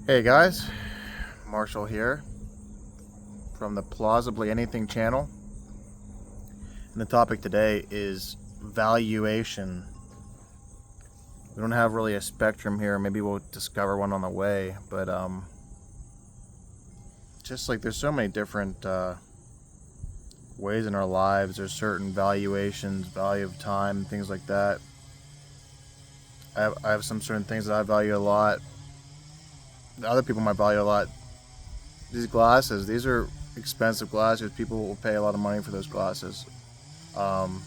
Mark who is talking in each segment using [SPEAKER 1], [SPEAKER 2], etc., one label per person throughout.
[SPEAKER 1] Hey guys, Marshall here from the Plausibly Anything channel. And the topic today is valuation. We don't have really a spectrum here. Maybe we'll discover one on the way. But just like there's so many different ways in our lives. There's certain valuations, value of time, things like that. I have some certain things that I value a lot. Other people might value a lot. These glasses, these are expensive glasses. People will pay a lot of money for those glasses. Um,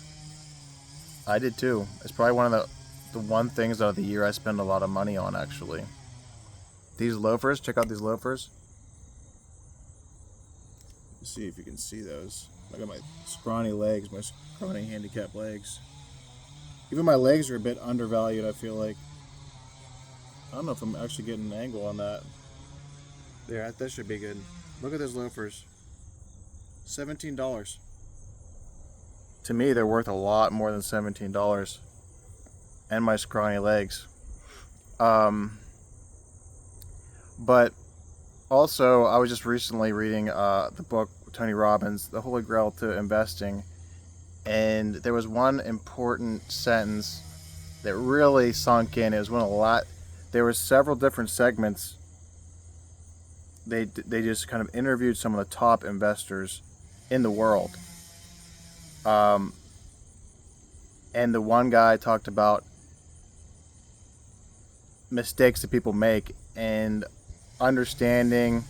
[SPEAKER 1] I did too. It's probably one of the one things out of the year I spend a lot of money on, actually. These loafers, check out these loafers. Let's see if you can see those. Look at my scrawny legs, my scrawny handicapped legs. Even my legs are a bit undervalued, I feel like. I don't know if I'm actually getting an angle on that. There, that should be good. Look at those loafers. $17. To me, they're worth a lot more than $17. And my scrawny legs. But also, I was just recently reading the book Tony Robbins, The Holy Grail to Investing, and there was one important sentence that really sunk in. It was one of a lot. There were several different segments. They just kind of interviewed some of the top investors in the world, and the one guy talked about mistakes that people make and understanding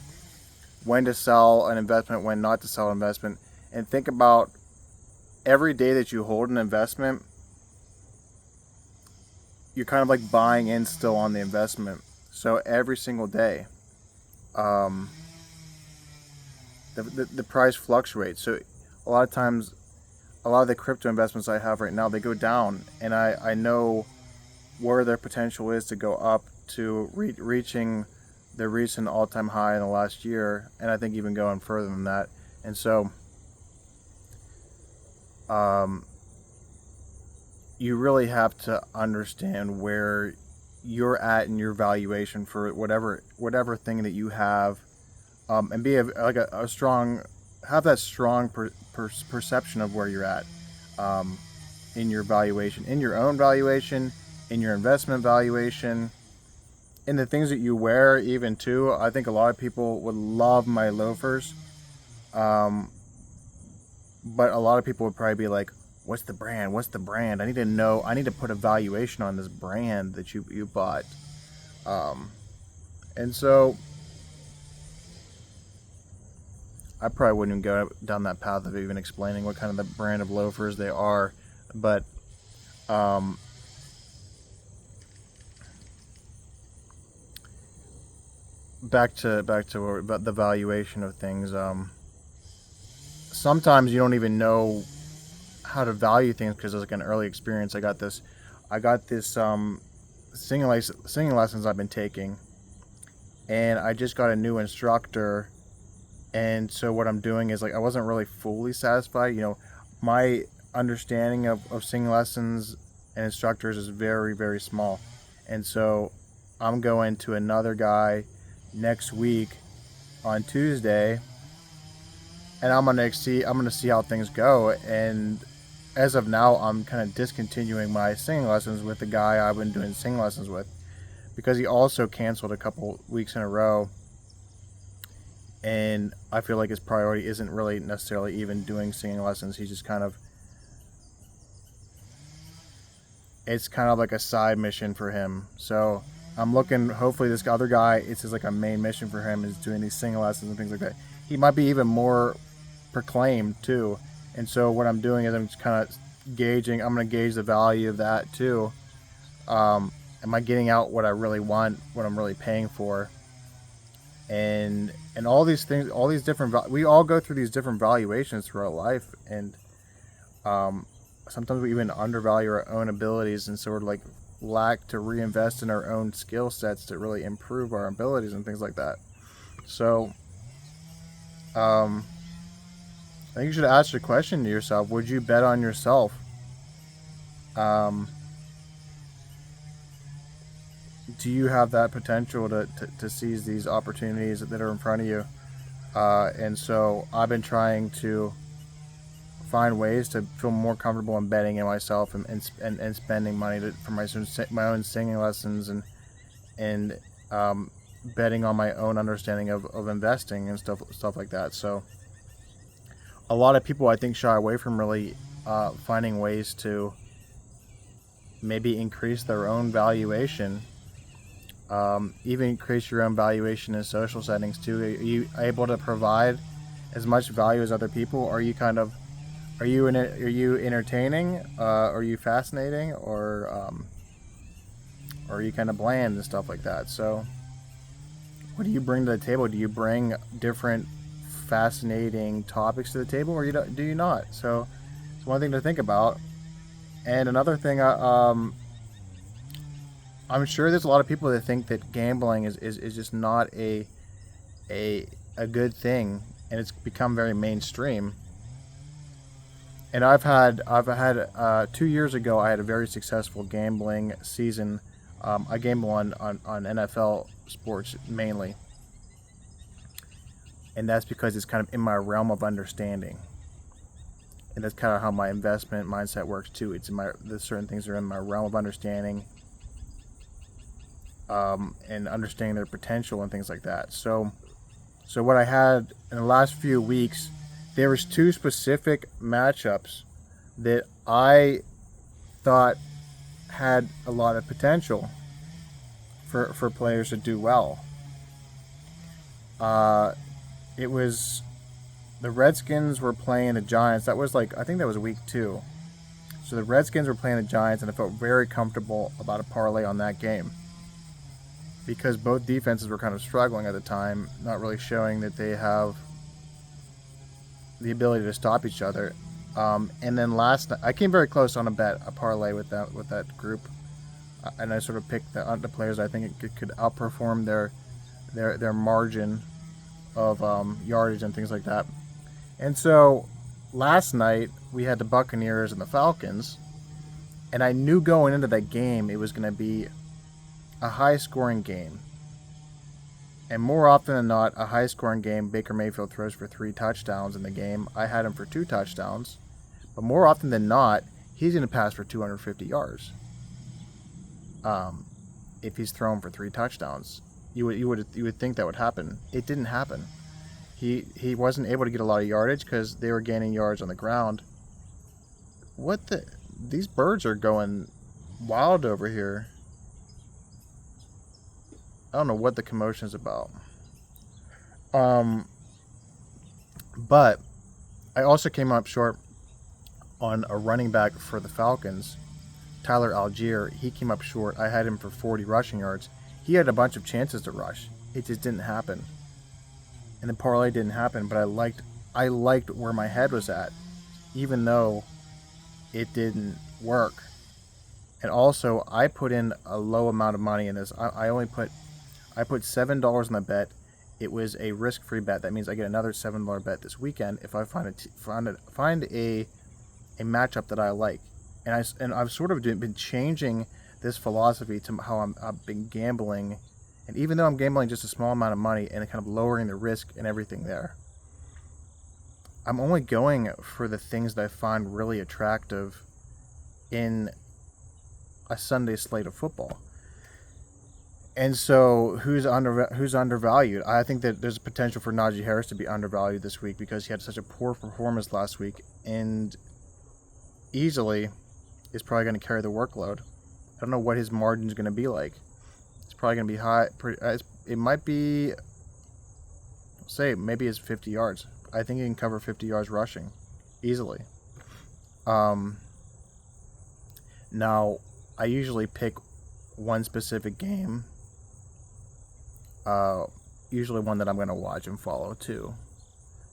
[SPEAKER 1] when to sell an investment, when not to sell an investment, and think about every day that you hold an investment, you're kind of like buying in still on the investment. So every single day, the price fluctuates. So a lot of times, a lot of the crypto investments I have right now, they go down, and I know where their potential is to go up to reaching the recent all-time high in the last year, and I think even going further than that. And so you really have to understand where you're at in your valuation for whatever thing that you have, and be a strong, have that strong perception of where you're at, in your valuation, in your own valuation, in your investment valuation, in the things that you wear even too. I think a lot of people would love my loafers, but a lot of people would probably be like, what's the brand? What's the brand? I need to know. I need to put a valuation on this brand that you bought. And so I probably wouldn't even go down that path of even explaining what kind of the brand of loafers they are. But back to about the valuation of things. Sometimes you don't even know how to value things because it's like an early experience. I got this singing lessons I've been taking, and I just got a new instructor. And so what I'm doing is, like, I wasn't really fully satisfied. My understanding of singing lessons and instructors is very, very small. And so I'm going to another guy next week on Tuesday, and I'm gonna see how things go. And as of now, I'm kind of discontinuing my singing lessons with the guy I've been doing singing lessons with, because he also canceled a couple weeks in a row. And I feel like his priority isn't really necessarily even doing singing lessons. He's just it's kind of like a side mission for him. So I'm looking, hopefully this other guy, it's just like a main mission for him, is doing these singing lessons and things like that. He might be even more proclaimed too. And so what I'm doing is I'm just kind of I'm going to gauge the value of that too. Am I getting out what I really want, what I'm really paying for? And all these things, all these different, we all go through these different valuations throughout life. And sometimes we even undervalue our own abilities, and sort of like lack to reinvest in our own skill sets to really improve our abilities and things like that. So I think you should ask your question to yourself: would you bet on yourself? Um, do you have that potential to seize these opportunities that are in front of you? And so I've been trying to find ways to feel more comfortable in betting in myself and spending money for my own singing lessons and betting on my own understanding of investing and stuff like that. So a lot of people I think shy away from really finding ways to maybe increase their own valuation, even increase your own valuation in social settings too. Are you able to provide as much value as other people? Are you entertaining? Are you fascinating? Or are you kind of bland and stuff like that? So what do you bring to the table? Do you bring different fascinating topics to the table, or do you not? So it's one thing to think about. And another thing, I'm sure there's a lot of people that think that gambling is just not a good thing, and it's become very mainstream. And I've had 2 years ago I had a very successful gambling season. I gamble on NFL sports mainly, and that's because it's kind of in my realm of understanding. And that's kind of how my investment mindset works too. There's certain things that are in my realm of understanding, and understanding their potential and things like that. So what I had in the last few weeks, there was two specific matchups that I thought had a lot of potential for players to do well. It was the Redskins were playing the Giants. That was I think that was week 2. So the Redskins were playing the Giants, and I felt very comfortable about a parlay on that game because both defenses were kind of struggling at the time, not really showing that they have the ability to stop each other. And then last night, I came very close on a parlay with that group, and I sort of picked the players I think it could outperform their margin of yardage and things like that. And so last night we had the Buccaneers and the Falcons, and I knew going into that game it was going to be a high-scoring game. And more often than not, a high-scoring game, Baker Mayfield throws for 3 touchdowns in the game. I had him for 2 touchdowns. But more often than not, he's going to pass for 250 yards. If he's thrown for 3 touchdowns, you would think that would happen. It didn't happen. He wasn't able to get a lot of yardage because they were gaining yards on the ground. These birds are going wild over here. I don't know what the commotion is about. But I also came up short on a running back for the Falcons, Tyler Algier. He came up short. I had him for 40 rushing yards. He had a bunch of chances to rush. It just didn't happen. And the parlay didn't happen, but I liked where my head was at, even though it didn't work. And also, I put in a low amount of money in this. I put $7 on the bet. It was a risk-free bet. That means I get another $7 bet this weekend if I find a matchup that I like. And I've sort of been changing this philosophy to how I've been gambling. And even though I'm gambling just a small amount of money and kind of lowering the risk and everything there, I'm only going for the things that I find really attractive in a Sunday slate of football. And so who's undervalued? I think that there's a potential for Najee Harris to be undervalued this week because he had such a poor performance last week and easily is probably going to carry the workload. I don't know what his margin is going to be like. It's probably going to be high. It might be, say, maybe it's 50 yards. I think he can cover 50 yards rushing easily. Now, I usually pick one specific game. Usually one that I'm going to watch and follow too.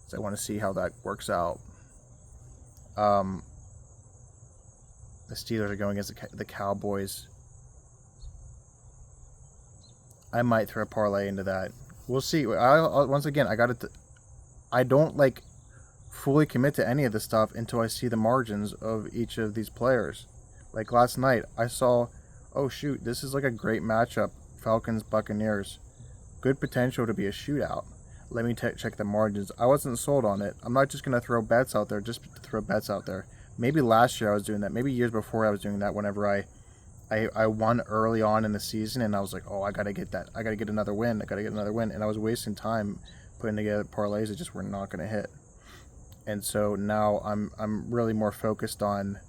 [SPEAKER 1] So I want to see how that works out. The Steelers are going against the Cowboys. I might throw a parlay into that. We'll see. Once again, I don't fully commit to any of this stuff until I see the margins of each of these players. Like last night, I saw, oh shoot, this is a great matchup Falcons Buccaneers. Good potential to be a shootout. Let me check the margins. I wasn't sold on it. I'm not just going to throw bets out there just to throw bets out there. Maybe last year I was doing that. Maybe years before I was doing that whenever I won early on in the season and I was like, oh, I got to get that. I got to get another win. I got to get another win. And I was wasting time putting together parlays that just were not going to hit. And so now I'm really more focused on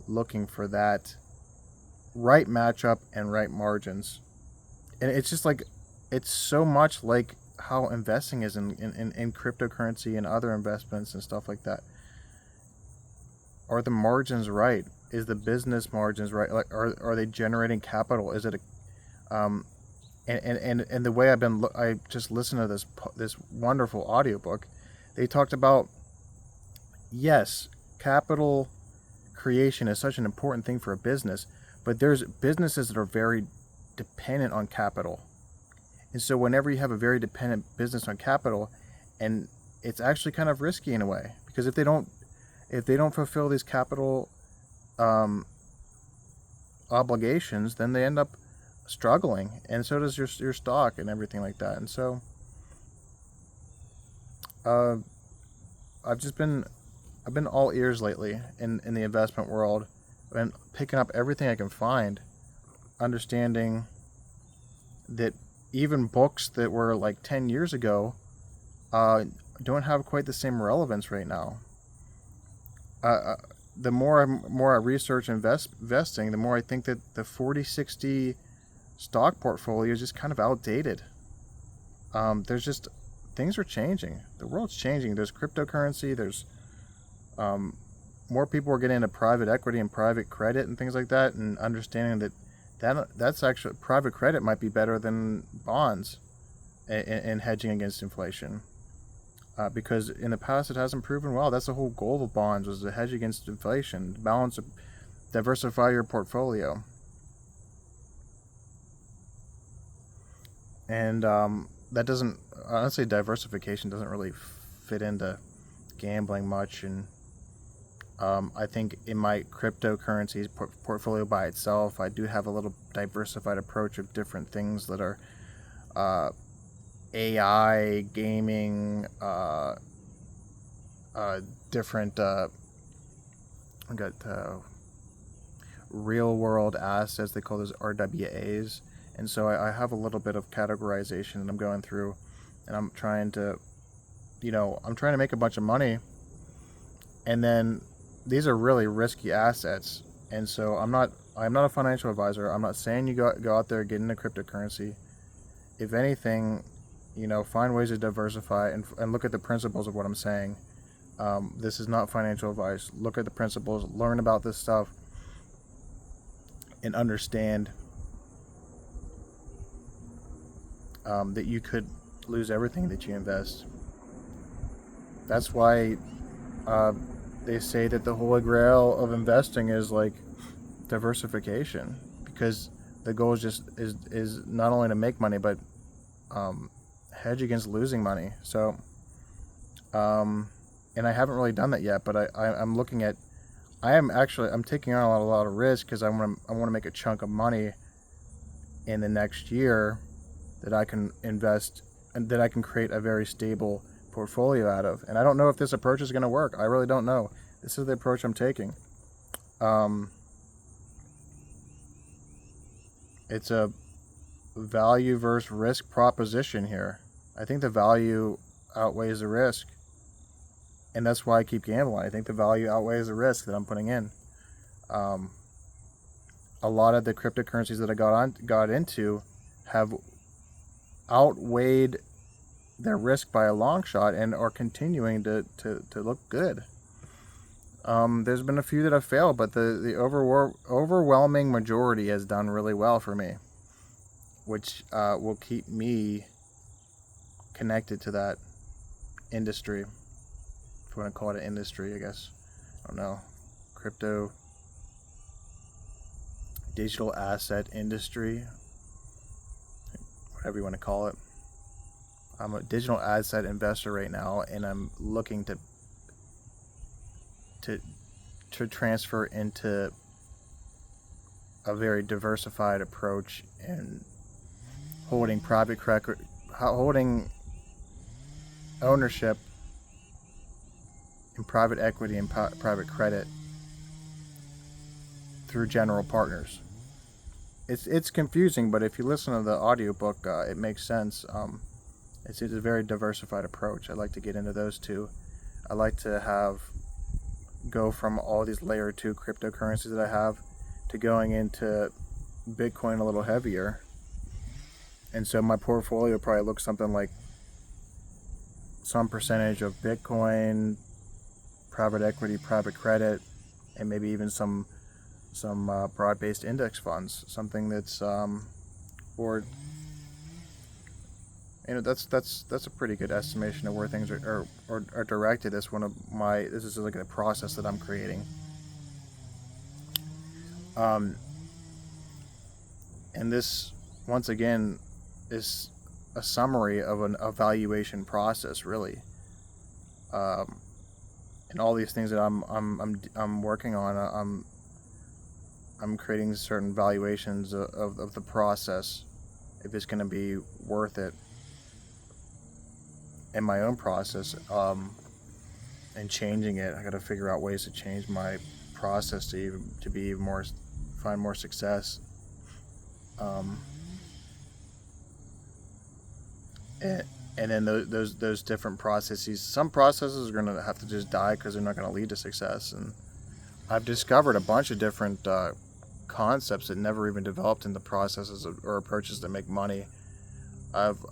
[SPEAKER 1] looking for that right matchup and right margins. And it's just like, it's so much like how investing is in cryptocurrency and other investments and stuff like that. Are the margins right? Is the business margins right? Like, are they generating capital? Is it a and the way I just listened to this wonderful audiobook. They talked about, yes, capital creation is such an important thing for a business, but there's businesses that are very dependent on capital. And so whenever you have a very dependent business on capital, and it's actually kind of risky in a way, because if they don't fulfill these capital obligations, then they end up struggling, and so does your stock and everything like that. And so I've been all ears lately in the investment world, and picking up everything I can find, understanding that even books that were like 10 years ago don't have quite the same relevance right now. The more I research investing, the more I think that the 40-60 stock portfolio is just kind of outdated. There's just, things are changing. The world's changing. There's cryptocurrency. There's more people are getting into private equity and private credit and things like that, and understanding that's actually, private credit might be better than bonds in hedging against inflation. Because in the past it hasn't proven well. That's the whole goal of bonds, was to hedge against inflation, diversify your portfolio. And that doesn't, honestly, diversification doesn't really fit into gambling much. And I think in my cryptocurrencies portfolio by itself, I do have a little diversified approach of different things that are AI, gaming, different, I got real world assets, they call those RWAs. And so I have a little bit of categorization that I'm going through, and I'm trying to make a bunch of money. And then these are really risky assets. And so I'm not a financial advisor. I'm not saying you go out there, get into cryptocurrency. If anything, find ways to diversify and look at the principles of what I'm saying. This is not financial advice. Look at the principles, learn about this stuff, and understand that you could lose everything that you invest. That's why they say that the holy grail of investing is like diversification, because the goal is not only to make money, but hedge against losing money. So and I haven't really done that yet, but I'm looking at, I'm taking on a lot of risk, because I want to make a chunk of money in the next year that I can invest and that I can create a very stable portfolio out of. And I don't know if this approach is going to work. I really don't know. This is the approach I'm taking. It's a value versus risk proposition here. I think the value outweighs the risk, and that's why I keep gambling. I think the value outweighs the risk that I'm putting in. A lot of the cryptocurrencies that I got into have outweighed their risk by a long shot and are continuing to look good. There's been a few that have failed, but the overwhelming majority has done really well for me, which will keep me connected to that industry, if you want to call it an industry, I guess. I don't know. Crypto, digital asset industry, whatever you want to call it. I'm a digital asset investor right now, and I'm looking to transfer into a very diversified approach and holding holding ownership in private equity and private credit through general partners. It's confusing, but if you listen to the audiobook, it makes sense. It's a very diversified approach. I like to get into those two. I like to go from all these layer 2 cryptocurrencies that I have to going into Bitcoin a little heavier. And so my portfolio probably looks something like some percentage of Bitcoin, private equity, private credit, and maybe even some broad-based index funds. Something that's that's a pretty good estimation of where things are directed. This is like a process that I'm creating. And this, once again, is a summary of an evaluation process, really. And all these things that I'm working on, I'm creating certain valuations of the process, if it's going to be worth it in my own process, and changing it. I got to figure out ways to change my process to be more, find more success. And then those different processes. Some processes are going to have to just die because they're not going to lead to success. And I've discovered a bunch of different concepts that never even developed into processes or approaches that make money. I've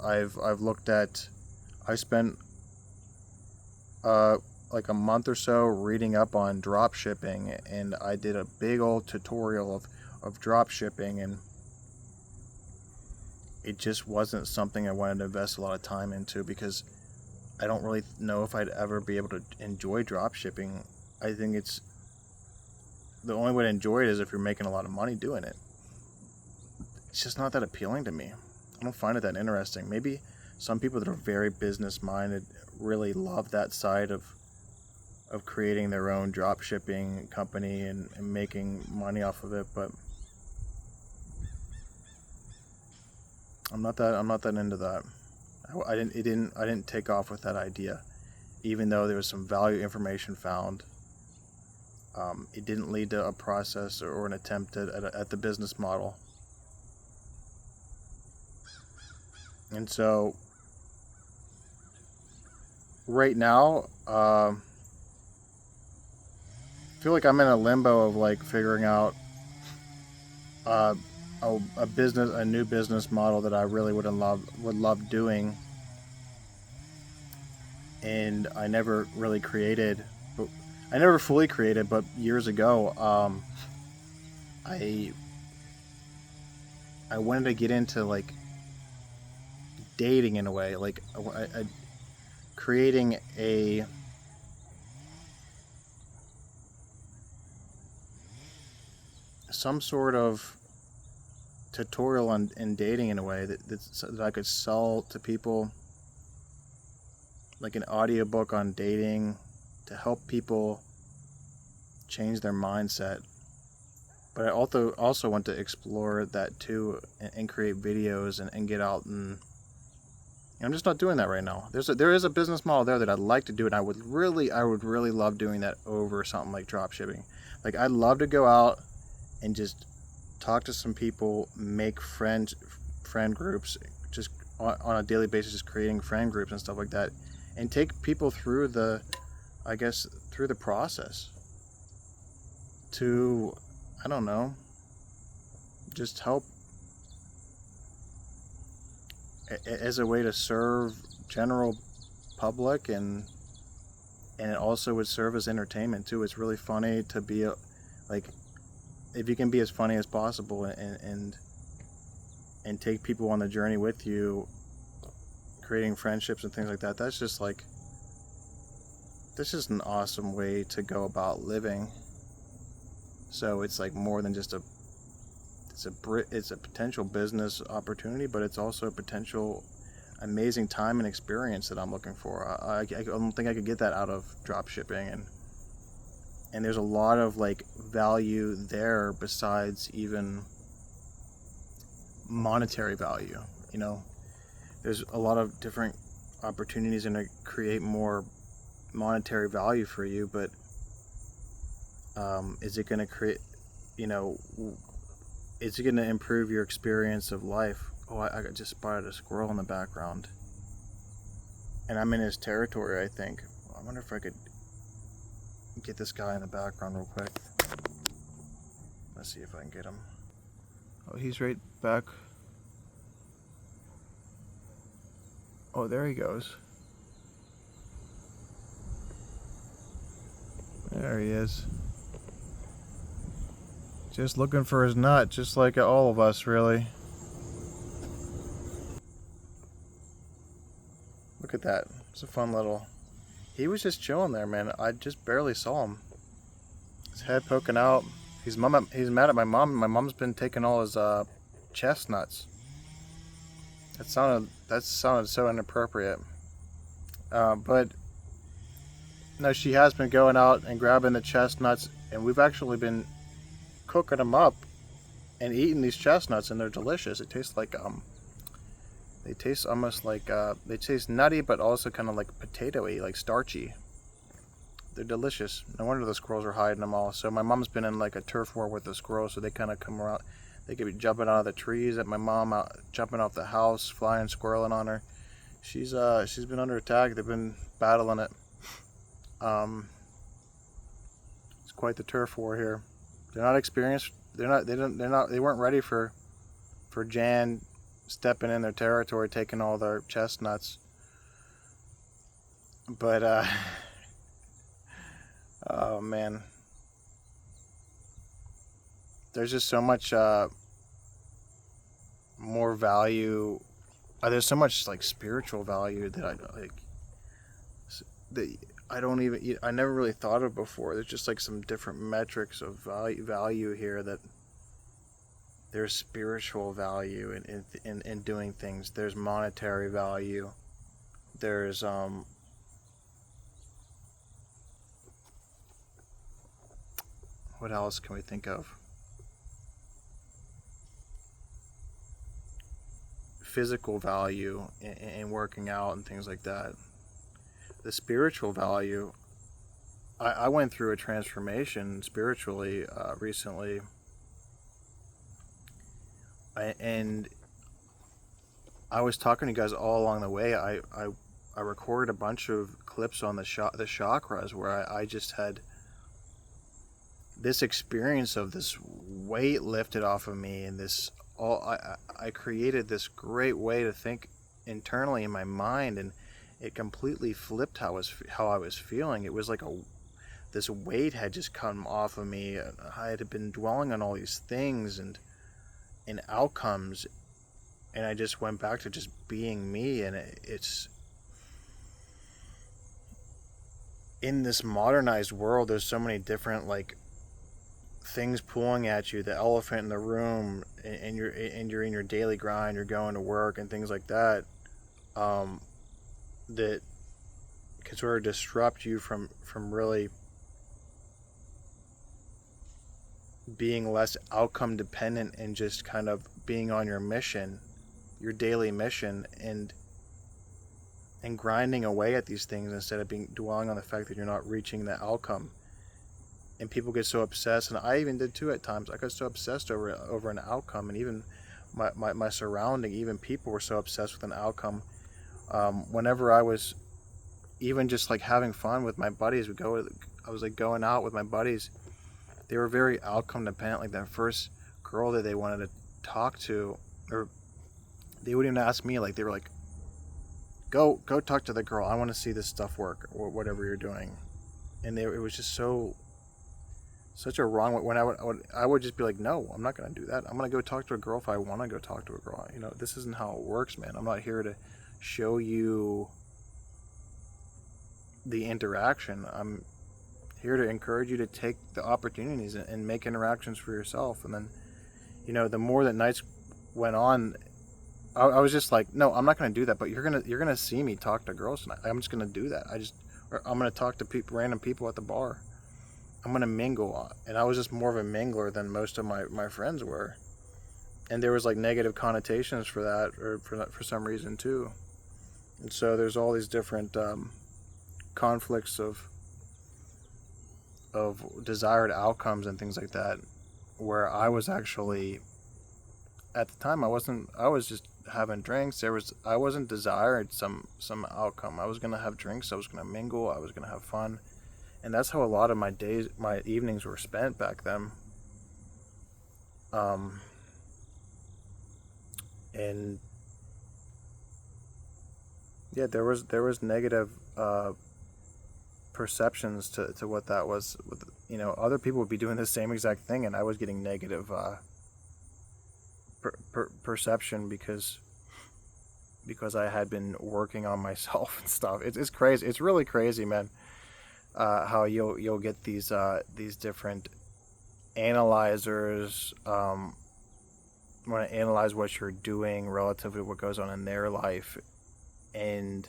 [SPEAKER 1] looked at. I spent like a month or so reading up on drop shipping, and I did a big old tutorial of drop shipping, and it just wasn't something I wanted to invest a lot of time into because I don't really know if I'd ever be able to enjoy drop shipping. I think it's the only way to enjoy it is if you're making a lot of money doing it. It's just not that appealing to me. I don't find it that interesting. Maybe some people that are very business minded really love that side of creating their own drop shipping company and making money off of it, but I'm not that into that. I didn't take off with that idea, even though there was some value information found. It didn't lead to a process or an attempt at the business model. And so right now, I feel like I'm in a limbo of like figuring out a new business model that I really would love doing, and I never really created. But I never fully created, but years ago, I wanted to get into like dating in a way, like creating some sort of tutorial in dating in a way that I could sell to people, like an audiobook on dating to help people change their mindset. But I also want to explore that too and create videos and get out, and I'm just not doing that right now. There is a business model there that I'd like to do, and I would really love doing that over something like drop shipping. Like I'd love to go out and just talk to some people, make friend groups, just on a daily basis, just creating friend groups and stuff like that, and take people through the process to, I don't know, just help as a way to serve general public, and it also would serve as entertainment too. It's really funny to be if you can be as funny as possible and take people on the journey with you, creating friendships and things like that. That's just an awesome way to go about living. So it's like more than just it's a potential business opportunity, but it's also a potential amazing time and experience that I'm looking for. I don't think I could get that out of drop shipping, and there's a lot of like value there besides even monetary value. you know, there's a lot of different opportunities and to create more monetary value for you, but is it going to create, you know, is it going to improve your experience of life? Oh, I just spotted a squirrel in the background, and I'm in his territory, I think. I wonder if I could get this guy in the background real quick. Let's see if I can get him. Oh, he's right back. Oh, there he goes. There he is. Just looking for his nut, just like all of us, really. Look at that. It's a fun little... He was just chilling there, man. I just barely saw him. His head poking out. He's mad at my mom. My mom's been taking all his chestnuts. That sounded so inappropriate. But no, she has been going out and grabbing the chestnuts, and we've actually been cooking them up and eating these chestnuts, and they're delicious. It tastes like they taste almost like they taste nutty, but also kind of like potatoey, like starchy. They're delicious. No wonder the squirrels are hiding them all. So my mom's been in like a turf war with the squirrels, so they kind of come around. They could be jumping out of the trees at my mom, out, jumping off the house, flying, squirreling on her. She's been under attack. They've been battling it. It's quite the turf war here. They're not experienced. They weren't ready for Jan stepping in their territory, taking all their chestnuts. But oh man, there's just so much more value. There's so much like spiritual value that I never really thought of before. There's just like some different metrics of value here, that there's spiritual value in doing things. There's monetary value. There's what else can we think of? Physical value in working out and things like that. The spiritual value, I went through a transformation spiritually recently, and I was talking to you guys all along the way. I recorded a bunch of clips on the chakras where I just had this experience of this weight lifted off of me, and I created this great way to think internally in my mind, and it completely flipped how I was feeling. It was like this weight had just come off of me. I had been dwelling on all these things and outcomes, and I just went back to just being me. And it's in this modernized world, there's so many different like things pulling at you, the elephant in the room, and you're in your daily grind, you're going to work and things like that, that can sort of disrupt you from really being less outcome dependent and just kind of being on your mission, your daily mission, and grinding away at these things instead of dwelling on the fact that you're not reaching the outcome. And people get so obsessed, and I even did too at times. I got so obsessed over an outcome, and even my surrounding, even people were so obsessed with an outcome. Whenever I was even just like having fun with my buddies, I was like going out with my buddies. They were very outcome dependent. Like that first girl that they wanted to talk to, or they wouldn't even ask me. Like they were like, "Go talk to the girl. I want to see this stuff work," or whatever you're doing. And it was just such a wrong way. When I would just be like, no, I'm not going to do that. I'm going to go talk to a girl if I want to go talk to a girl. You know, this isn't how it works, man. I'm not here to show you the interaction. I'm here to encourage you to take the opportunities and make interactions for yourself. And then, you know, the more that nights went on, I was just like, no, I'm not going to do that. But you're gonna see me talk to girls tonight. I'm just going to do that. I'm going to talk to random people at the bar. I'm going to mingle. And I was just more of a mingler than most of my friends were. and there was like negative connotations for that, or for some reason too. And so there's all these different conflicts of desired outcomes and things like that, where I was actually, at the time, I was just having drinks. I wasn't desired some outcome. I was gonna have drinks, I was gonna mingle, I was gonna have fun. And that's how a lot of my evenings were spent back then. And yeah, there was negative perceptions to what that was. With, other people would be doing the same exact thing, and I was getting negative perception because I had been working on myself and stuff. It's crazy. It's really crazy, man. How you'll get these different analyzers want to analyze what you're doing relative to what goes on in their life, and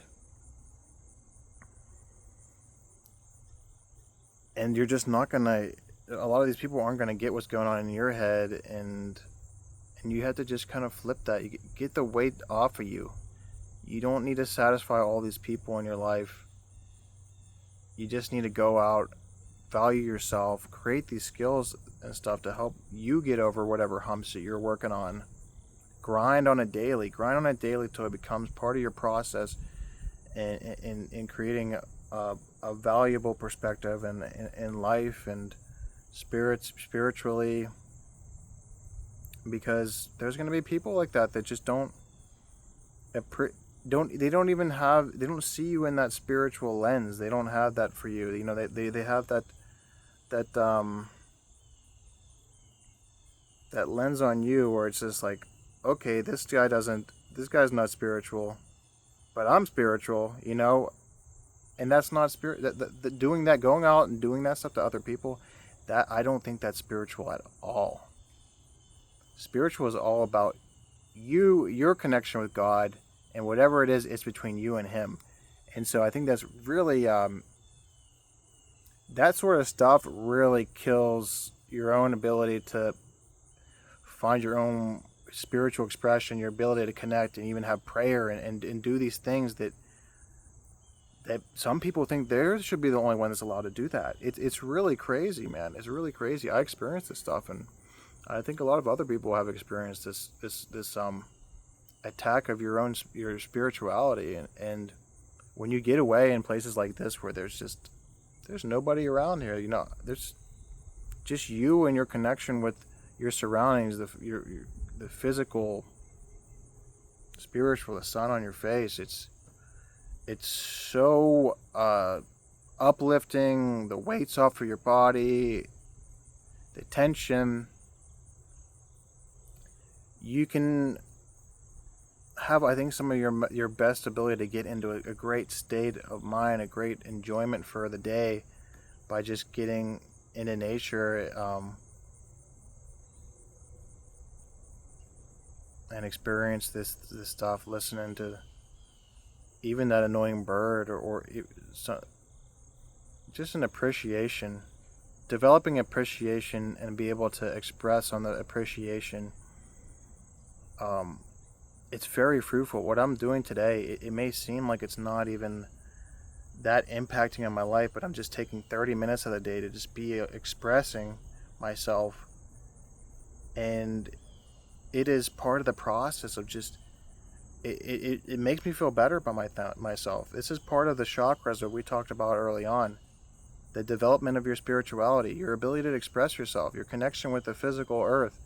[SPEAKER 1] you're just not gonna. A lot of these people aren't gonna get what's going on in your head, and you have to just kind of flip that. You get the weight off of you. You don't need to satisfy all these people in your life. You just need to go out, value yourself, create these skills and stuff to help you get over whatever humps that you're working on. Grind on it daily till it becomes part of your process in creating a valuable perspective in life and spiritually, because there's going to be people like that just don't see you in that spiritual lens. They don't have that for you. They have that lens on you where it's just like, okay, this guy's not spiritual, but I'm spiritual, and that's not spirit. Doing that, going out and doing that stuff to other people, that I don't think that's spiritual at all. Spiritual is all about your connection with God, and whatever it is, it's between you and Him. And so I think that's really that sort of stuff really kills your own ability to find your own spiritual expression, your ability to connect and even have prayer and do these things that some people think they should be the only one that's allowed to do that. It's really crazy, man. It's really crazy. I experienced this stuff, and I think a lot of other people have experienced this attack of your spirituality, and when you get away in places like this where there's nobody around here, there's just you and your connection with your surroundings, the physical, spiritual, the sun on your face. It's so uplifting. The weight's off of your body, the tension. You can have, I think, some of your best ability to get into a great state of mind, a great enjoyment for the day, by just getting into nature and experience this stuff, listening to even that annoying bird, or just an appreciation, developing appreciation, and be able to express on the appreciation. It's very fruitful. What I'm doing today, it may seem like it's not even that impacting on my life, but I'm just taking 30 minutes of the day to just be expressing myself, and it is part of the process of just it makes me feel better about myself. This is part of the chakras that we talked about early on. The development of your spirituality, your ability to express yourself, your connection with the physical earth,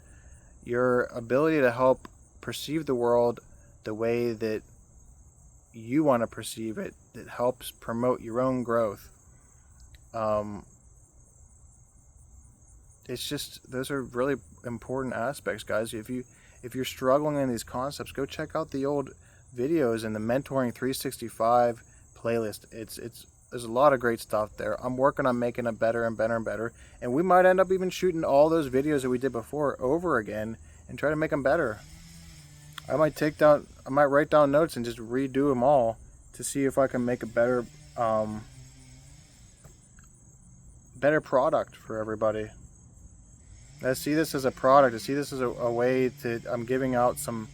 [SPEAKER 1] your ability to help perceive the world the way that you want to perceive it, that helps promote your own growth. It's just, those are really important aspects, guys. If you're struggling in these concepts, go check out the old videos in the Mentoring 365 playlist. There's a lot of great stuff there. I'm working on making it better and better and better, and we might end up even shooting all those videos that we did before over again and try to make them better. I might write down notes and just redo them all to see if I can make a better product for everybody. I see this as a product. I see this as a way to. I'm giving out some.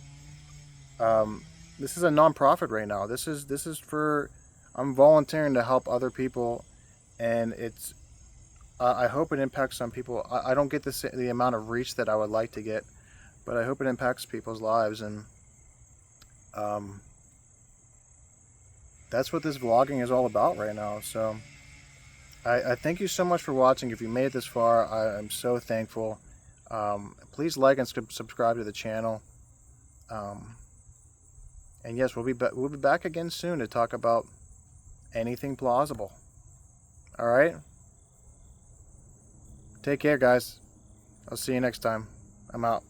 [SPEAKER 1] This is a nonprofit right now. This is for. I'm volunteering to help other people, and it's. I hope it impacts some people. I don't get the amount of reach that I would like to get, but I hope it impacts people's lives, and um, that's what this vlogging is all about right now. So I thank you so much for watching. If you made it this far, I'm so thankful. Please like and subscribe to the channel. Um, and yes, we'll be back again soon to talk about anything plausible. All right. Take care, guys. I'll see you next time. I'm out.